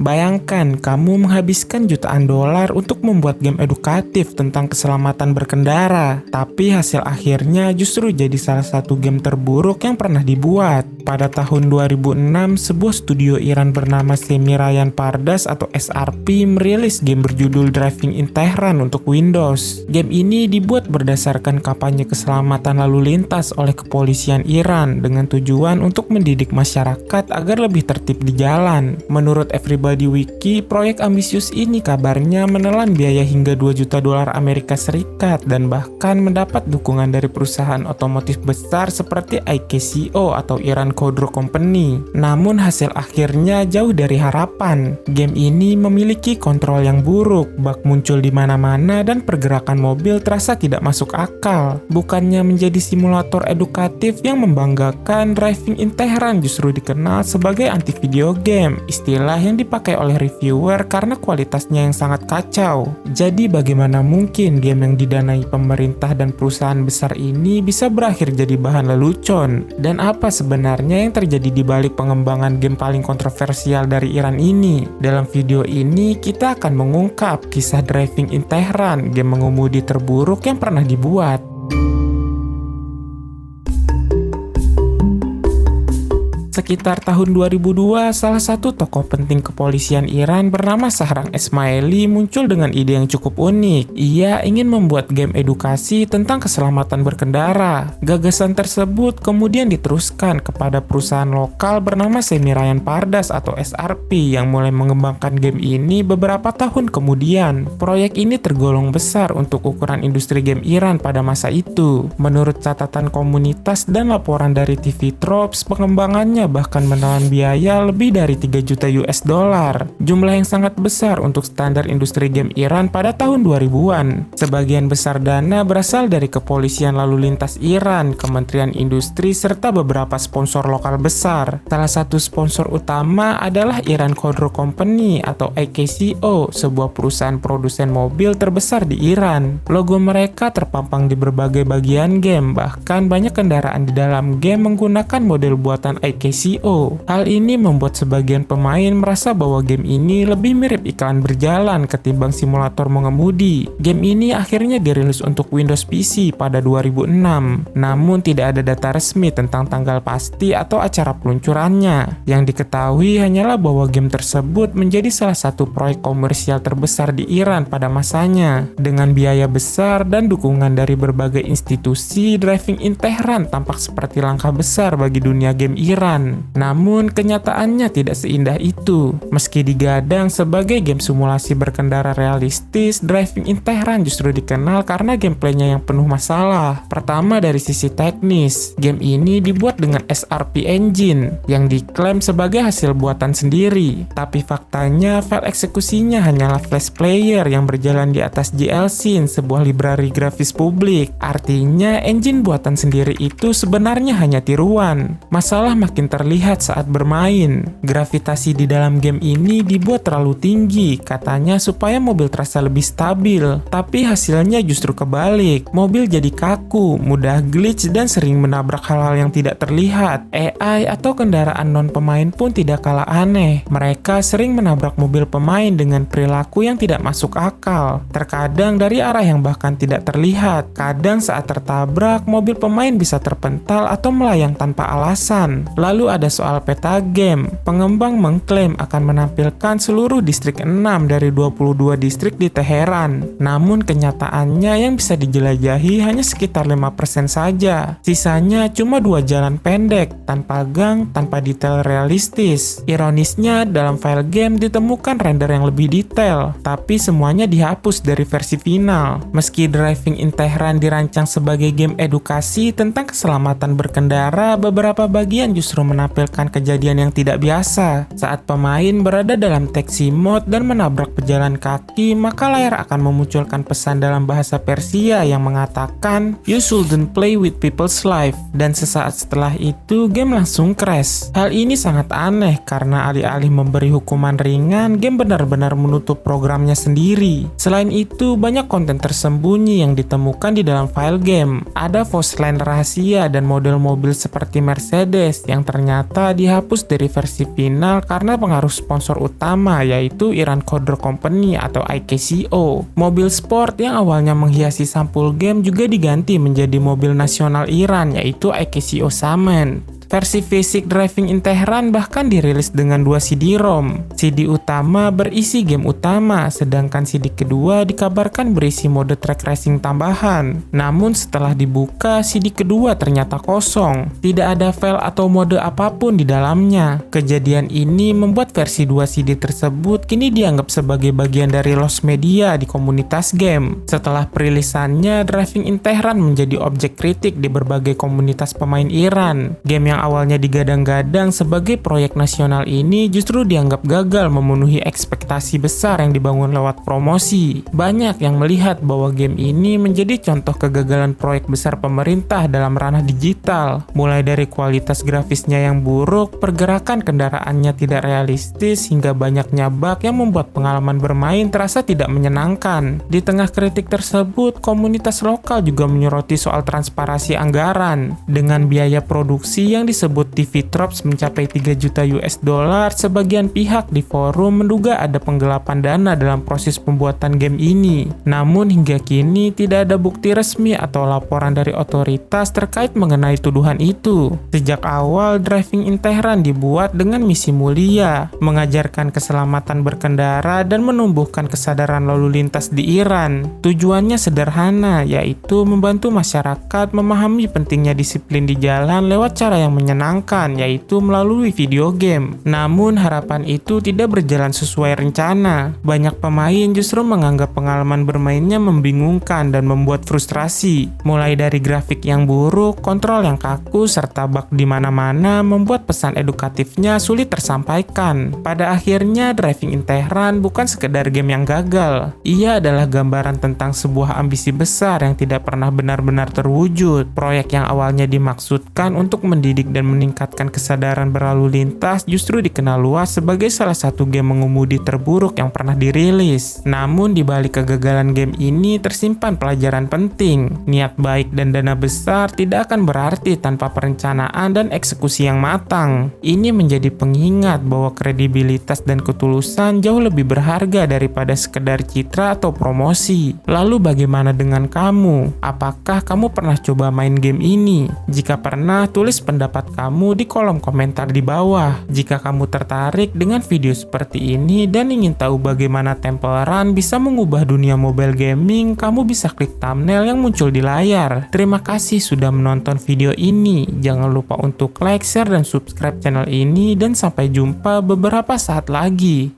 Bayangkan kamu menghabiskan jutaan dolar untuk membuat game edukatif tentang keselamatan berkendara, tapi hasil akhirnya justru jadi salah satu game terburuk yang pernah dibuat. Pada tahun 2006, sebuah studio Iran bernama Semirayan Pardas atau SRP merilis game berjudul Driving in Tehran untuk Windows. Game ini dibuat berdasarkan kampanye keselamatan lalu lintas oleh kepolisian Iran dengan tujuan untuk mendidik masyarakat agar lebih tertib di jalan. Menurut Everybody Wiki, proyek ambisius ini kabarnya menelan biaya hingga 2 juta dolar Amerika Serikat dan bahkan mendapat dukungan dari perusahaan otomotif besar seperti IKCO atau Iran Khodro Company. Namun hasil akhirnya jauh dari harapan. Game ini memiliki kontrol yang buruk, bug muncul di mana-mana dan pergerakan mobil terasa tidak masuk akal. Bukannya menjadi simulator edukatif yang membanggakan, Driving in Tehran justru dikenal sebagai anti video game, istilah yang dipakai oleh reviewer karena kualitasnya yang sangat kacau. Jadi bagaimana mungkin game yang didanai pemerintah dan perusahaan besar ini bisa berakhir jadi bahan lelucon? Dan apa sebenarnya yang terjadi di balik pengembangan game paling kontroversial dari Iran ini? Dalam video ini kita akan mengungkap kisah Driving in Tehran, game mengemudi terburuk yang pernah dibuat. Sekitar tahun 2002, salah satu tokoh penting kepolisian Iran bernama Sahrang Esmaili muncul dengan ide yang cukup unik. Ia ingin membuat game edukasi tentang keselamatan berkendara. Gagasan tersebut kemudian diteruskan kepada perusahaan lokal bernama Semirayan Pardas atau SRP yang mulai mengembangkan game ini beberapa tahun kemudian. Proyek ini tergolong besar untuk ukuran industri game Iran pada masa itu. Menurut catatan komunitas dan laporan dari TV Tropes, pengembangannya bahkan menelan biaya lebih dari 3 juta US dollar. Jumlah yang sangat besar untuk standar industri game Iran pada tahun 2000-an. Sebagian besar dana berasal dari kepolisian lalu lintas Iran, Kementerian Industri, serta beberapa sponsor lokal besar. Salah satu sponsor utama adalah Iran Khodro Company atau IKCO, sebuah perusahaan produsen mobil terbesar di Iran. Logo mereka terpampang di berbagai bagian game, bahkan banyak kendaraan di dalam game menggunakan model buatan IKCO. Hal ini membuat sebagian pemain merasa bahwa game ini lebih mirip iklan berjalan ketimbang simulator mengemudi. Game ini akhirnya dirilis untuk Windows PC pada 2006, namun tidak ada data resmi tentang tanggal pasti atau acara peluncurannya. Yang diketahui hanyalah bahwa game tersebut menjadi salah satu proyek komersial terbesar di Iran pada masanya. Dengan biaya besar dan dukungan dari berbagai institusi, Driving in Tehran tampak seperti langkah besar bagi dunia game Iran. Namun kenyataannya tidak seindah itu. Meski digadang sebagai game simulasi berkendara realistis, Driving in Tehran justru dikenal karena gameplaynya yang penuh masalah. Pertama, dari sisi teknis, game ini dibuat dengan SRP Engine yang diklaim sebagai hasil buatan sendiri. Tapi faktanya file eksekusinya hanyalah Flash Player yang berjalan di atas GLSync, sebuah library grafis publik. Artinya engine buatan sendiri itu sebenarnya hanya tiruan. Masalah makin terlihat saat bermain. Gravitasi di dalam game ini dibuat terlalu tinggi, katanya supaya mobil terasa lebih stabil. Tapi hasilnya justru kebalik. Mobil jadi kaku, mudah glitch, dan sering menabrak hal-hal yang tidak terlihat. AI atau kendaraan non-pemain pun tidak kalah aneh. Mereka sering menabrak mobil pemain dengan perilaku yang tidak masuk akal. Terkadang dari arah yang bahkan tidak terlihat. Kadang saat tertabrak, mobil pemain bisa terpental atau melayang tanpa alasan. Lalu ada soal peta game. Pengembang mengklaim akan menampilkan seluruh distrik 6 dari 22 distrik di Teheran. Namun kenyataannya yang bisa dijelajahi hanya sekitar 5% saja. Sisanya cuma 2 jalan pendek, tanpa gang, tanpa detail realistis. Ironisnya, dalam file game ditemukan render yang lebih detail, tapi semuanya dihapus dari versi final. Meski Driving in Tehran dirancang sebagai game edukasi tentang keselamatan berkendara, beberapa bagian justru menampilkan kejadian yang tidak biasa. Saat pemain berada dalam taxi mode dan menabrak pejalan kaki, maka layar akan memunculkan pesan dalam bahasa Persia yang mengatakan, "You shouldn't play with people's life." Dan sesaat setelah itu, game langsung crash. Hal ini sangat aneh karena alih-alih memberi hukuman ringan, game benar-benar menutup programnya sendiri. Selain itu, banyak konten tersembunyi yang ditemukan di dalam file game. Ada voice line rahasia dan model mobil seperti Mercedes yang ternyata dihapus dari versi final karena pengaruh sponsor utama, yaitu Iran Khodr Company atau IKCO. Mobil sport yang awalnya menghiasi sampul game juga diganti menjadi mobil nasional Iran, yaitu IKCO Saman. Versi fisik Driving in Tehran bahkan dirilis dengan 2 CD-ROM. CD utama berisi game utama, sedangkan CD kedua dikabarkan berisi mode track racing tambahan. Namun setelah dibuka, CD kedua ternyata kosong. Tidak ada file atau mode apapun di dalamnya. Kejadian ini membuat versi 2 CD tersebut kini dianggap sebagai bagian dari lost media di komunitas game. Setelah perilisannya, Driving in Tehran menjadi objek kritik di berbagai komunitas pemain Iran. Game yang awalnya digadang-gadang sebagai proyek nasional ini justru dianggap gagal memenuhi ekspektasi besar yang dibangun lewat promosi. Banyak yang melihat bahwa game ini menjadi contoh kegagalan proyek besar pemerintah dalam ranah digital. Mulai dari kualitas grafisnya yang buruk, pergerakan kendaraannya tidak realistis, hingga banyaknya bug yang membuat pengalaman bermain terasa tidak menyenangkan. Di tengah kritik tersebut, komunitas lokal juga menyoroti soal transparansi anggaran. Dengan biaya produksi yang disebut TV Tropes mencapai 3 juta US dollar, sebagian pihak di forum menduga ada penggelapan dana dalam proses pembuatan game ini. Namun hingga kini tidak ada bukti resmi atau laporan dari otoritas terkait mengenai tuduhan itu. Sejak awal, Driving in Tehran dibuat dengan misi mulia, mengajarkan keselamatan berkendara dan menumbuhkan kesadaran lalu lintas di Iran. Tujuannya sederhana, yaitu membantu masyarakat memahami pentingnya disiplin di jalan lewat cara yang menyenangkan, yaitu melalui video game. Namun harapan itu tidak berjalan sesuai rencana. Banyak pemain justru menganggap pengalaman bermainnya membingungkan dan membuat frustrasi. Mulai dari grafik yang buruk, kontrol yang kaku, serta bug di mana-mana membuat pesan edukatifnya sulit tersampaikan. Pada akhirnya, Driving in Tehran bukan sekedar game yang gagal. Ia adalah gambaran tentang sebuah ambisi besar yang tidak pernah benar-benar terwujud. Proyek yang awalnya dimaksudkan untuk mendidik dan meningkatkan kesadaran berlalu lintas justru dikenal luas sebagai salah satu game mengemudi terburuk yang pernah dirilis. Namun di balik kegagalan game ini tersimpan pelajaran penting. Niat baik dan dana besar tidak akan berarti tanpa perencanaan dan eksekusi yang matang. Ini menjadi pengingat bahwa kredibilitas dan ketulusan jauh lebih berharga daripada sekedar citra atau promosi. Lalu bagaimana dengan kamu? Apakah kamu pernah coba main game ini? Jika pernah, tulis pendapat kamu di kolom komentar di bawah. Jika kamu tertarik dengan video seperti ini dan ingin tahu bagaimana Temple Run bisa mengubah dunia mobile gaming, kamu bisa klik thumbnail yang muncul di layar. Terima kasih sudah menonton video ini. Jangan lupa untuk like, share, dan subscribe channel ini, dan sampai jumpa beberapa saat lagi.